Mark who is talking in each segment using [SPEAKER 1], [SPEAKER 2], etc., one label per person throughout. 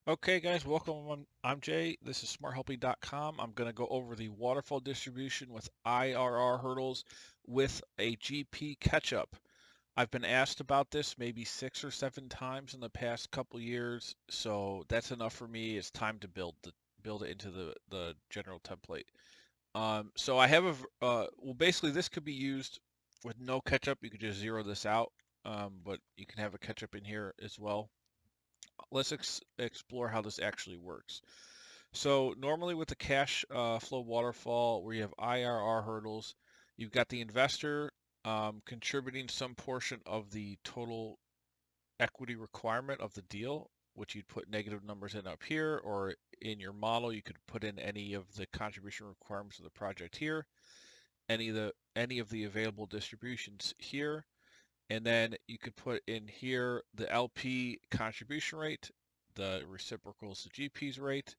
[SPEAKER 1] Okay, guys, welcome. I'm Jay. This is smarthelping.com. I'm going to go over the waterfall distribution with IRR hurdles with a GP catch-up. I've been asked about this maybe 6 or 7 times in the past couple years, so that's enough for me. It's time to build it into the general template. So I have well, basically this could be used with no catch-up. You could just zero this out, but you can have a catch-up in here as well. Let's explore how this actually works. So normally with the cash flow waterfall, where you have IRR hurdles, you've got the investor contributing some portion of the total equity requirement of the deal, which you'd put negative numbers in up here, or in your model, you could put in any of the contribution requirements of the project here, any of the available distributions here, and then you could put in here the LP contribution rate, the reciprocals, the GP's rate,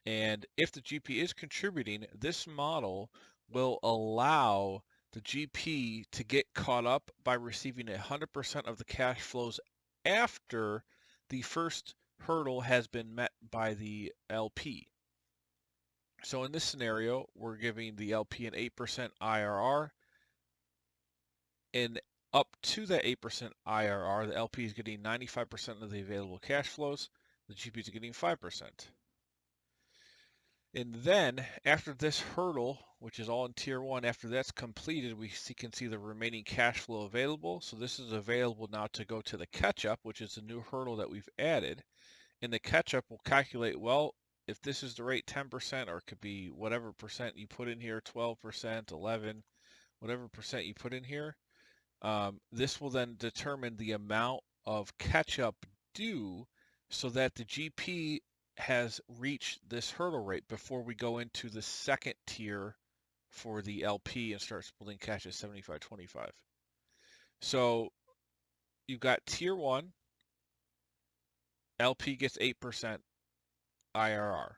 [SPEAKER 1] and if the GP is contributing, this model will allow the GP to get caught up by receiving 100% of the cash flows after the first hurdle has been met by the LP. So in this scenario, we're giving the LP an 8% IRR, and up to that 8% IRR, the LP is getting 95% of the available cash flows, the GP is getting 5%. And then after this hurdle, which is all in tier one, after that's completed, can see the remaining cash flow available. So this is available now to go to the catch-up, which is the new hurdle that we've added. And the catch-up will calculate, well, if this is the rate 10%, or it could be whatever percent you put in here, 12%, 11, whatever percent you put in here, this will then determine the amount of catch-up due so that the GP has reached this hurdle rate before we go into the second tier for the LP and start splitting cash at 75-25. So you've got tier one, LP gets 8% IRR.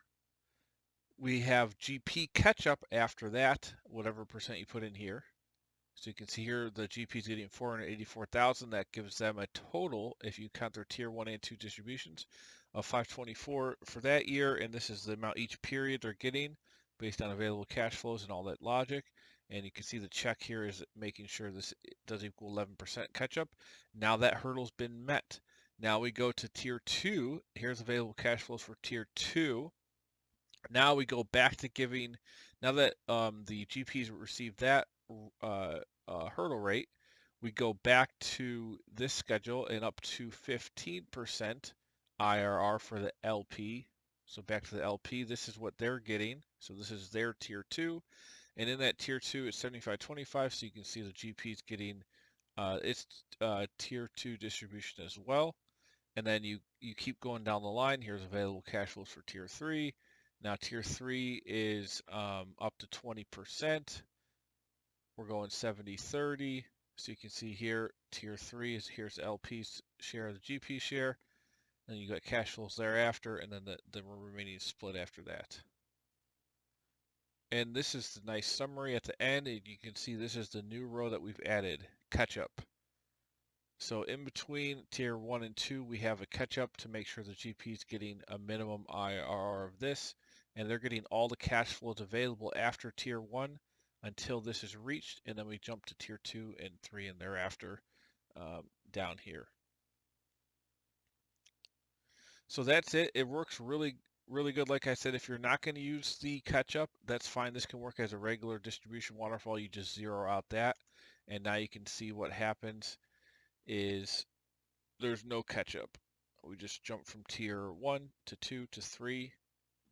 [SPEAKER 1] We have GP catch up after that, whatever percent you put in here. So you can see here the GP is getting 484,000. That gives them a total, if you count their tier 1 and 2 distributions, of 524 for that year. And this is the amount each period they're getting based on available cash flows and all that logic. And you can see the check here is making sure this does equal 11% catch up. Now that hurdle's been met. Now we go to tier 2. Here's available cash flows for tier 2. Now we go back to giving, now that the GPs received that hurdle rate, we go back to this schedule and up to 15% IRR for the LP. So back to the LP, this is what they're getting. So this is their tier two. And in that tier two, it's 75-25. So you can see the GP's getting its tier two distribution as well. And then you keep going down the line. Here's available cash flows for tier three. Now tier three is up to 20%. We're going 70-30. So you can see here, tier three is here's LP's share of the GP share. Then you got cash flows thereafter, and then the remaining split after that. And this is the nice summary at the end. And you can see this is the new row that we've added, catch up. So in between tier 1 and 2, we have a catch up to make sure the GP is getting a minimum IRR of this, and they're getting all the cash flows available after tier 1 until this is reached, and then we jump to tier 2 and 3 and thereafter down here. So that's it. It works really, really good. Like I said, if you're not going to use the catch up, that's fine. This can work as a regular distribution waterfall. You just zero out that, and now you can see what happens is there's no catch up. We just jump from tier 1 to 2 to 3.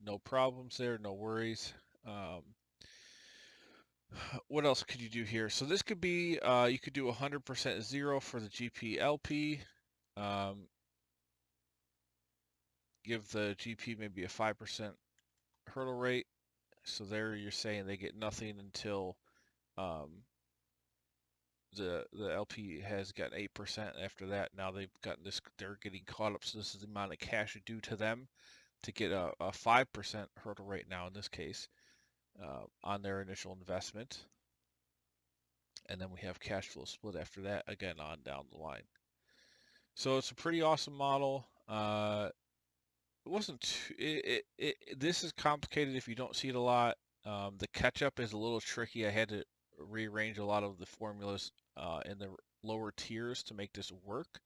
[SPEAKER 1] No problems there, no worries. What else could you do here? So this could be, you could do 100% zero for the GP-LP. Give the GP maybe a 5% hurdle rate. So there you're saying they get nothing until um, the LP has gotten 8%. After that, now they've gotten this, they're getting caught up. So this is the amount of cash due to them to get a 5% hurdle rate now in this case on their initial investment. And then we have cash flow split after that, again, on down the line. So it's a pretty awesome model. wasn't too, this is complicated if you don't see it a lot. The catch-up is a little tricky. I had to rearrange a lot of the formulas in the lower tiers to make this work.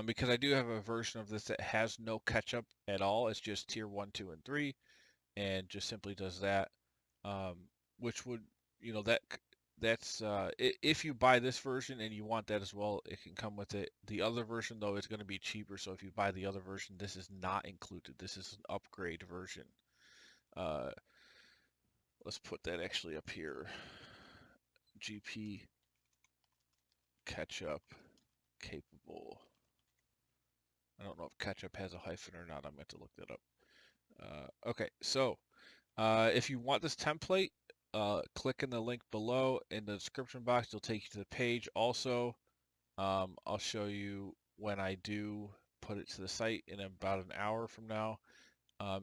[SPEAKER 1] Because I do have a version of this that has no catch-up at all. It's just tier 1, 2, and 3, and just simply does that. Um, which would, you know, that's if you buy this version and you want that as well, it can come with it. The other version though is going to be cheaper, so if you buy the other version, this is not included. This is an upgrade version. Uh, let's put that actually up here. GP catch-up capable. I don't know if catch-up has a hyphen or not. I meant to look that up. Okay, so if you want this template, click in the link below in the description box. It'll take you to the page. Also, I'll show you when I do put it to the site in about an hour from now.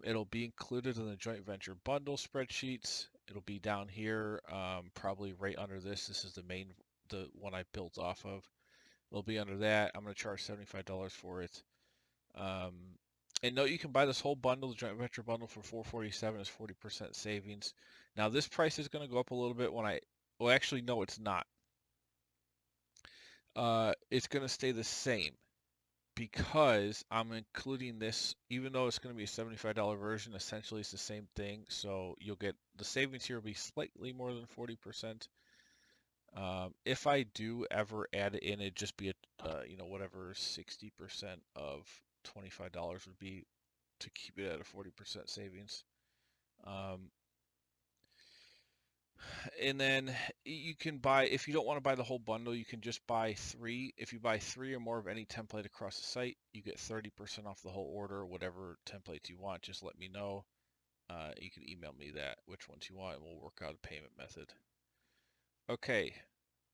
[SPEAKER 1] It'll be included in the joint venture bundle spreadsheets. It'll be down here, probably right under this. This is the one I built off of. It'll be under that. I'm going to charge $75 for it. Um, and note you can buy this whole bundle, the joint venture bundle, for $447 is 40% savings. Now this price is going to go up a little bit when well, actually no, it's not. It's going to stay the same because I'm including this, even though it's going to be a $75 version, essentially it's the same thing. So you'll get the savings here will be slightly more than 40%. If I do ever add it in, it'd just be you know, whatever 60% of $25 would be to keep it at a 40% savings. And then you can buy, if you don't want to buy the whole bundle, you can just buy 3. If you buy 3 or more of any template across the site, you get 30% off the whole order. Whatever templates you want, just let me know. You can email me that, which ones you want, and we'll work out a payment method. Okay,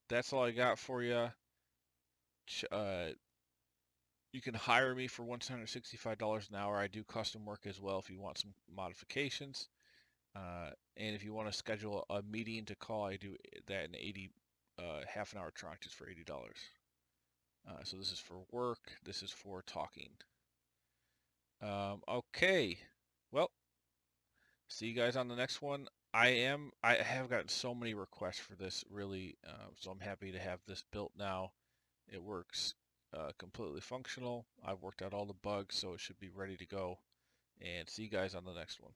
[SPEAKER 1] that's all I got for you. You can hire me for $165 an hour. I do custom work as well if you want some modifications. And if you want to schedule a meeting to call, I do that in 80 half an hour tranches for $80. So this is for work. This is for talking. Okay. Well, see you guys on the next one. I have gotten so many requests for this, really. So I'm happy to have this built now. It works completely functional. I've worked out all the bugs, so it should be ready to go. And see you guys on the next one.